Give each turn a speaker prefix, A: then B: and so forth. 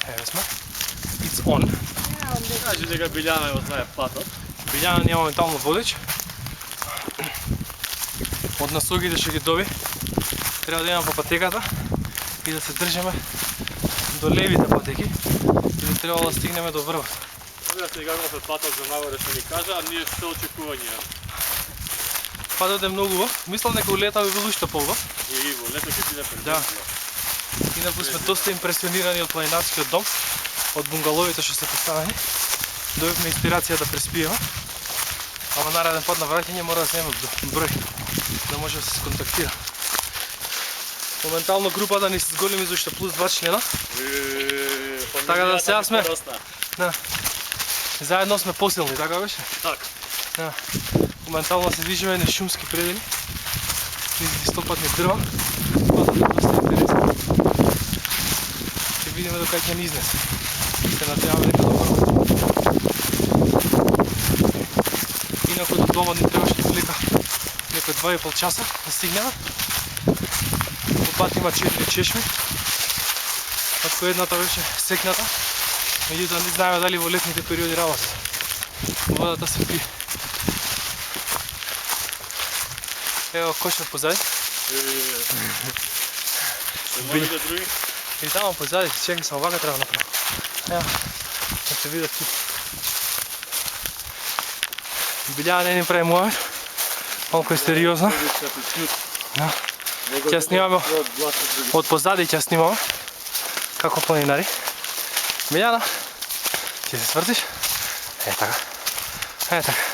A: Еве сме. It's on.
B: Кажи дека Билјана го знае патот.
A: Билјана ни моментално водич. Од насогите што ги доби, треба да идеме по патеката и да се држиме до левите патеки и би требало да стигнеме до врвот.
B: Сега се играме патот за нагоре што ни кажа, а ние што очекување.
A: Патот е многу убав. Мислам дека у лета би бил уште поубав.
B: И во лето ќе биде
A: Да.
B: предвидено.
A: Инаку сме доста импресионирани од планинарскиот дом, од бунгаловите што се поставени. Добивме инспирација да преспиеме. Ама нареден пат на враќање мора да снеме број, да може да се сконтактира. Моментално групата ни се зголеми за уште плюс 2 члена. Така да сега сме. Да. Заедно сме посилни, така беше?
B: Така.
A: Да. Моментално се движиме низ шумски предели, низ листопадни дрва. Патот е доста интересен. Ќе видиме до кај ќе ни изнесе. Се надеваме дека добро. Инаку до дома ни требаше отприлика некои 2,5 часа да стигнеме. По пат има 4 чешми, од која едната беше секната. Меѓутоа не знаеме дали во летните периоди работи. Водата се пие. Ево кошот позади.
B: Може други?
A: И тамо позади, чекай само вака треба направо. Ево, да се видат тук. Билјана не ни прави муавет, малку е сериозна. Да. Ќе снимаме од позади, ќе снимаме како планинари. Билјана, ќе се свртиш? Е така. Е така.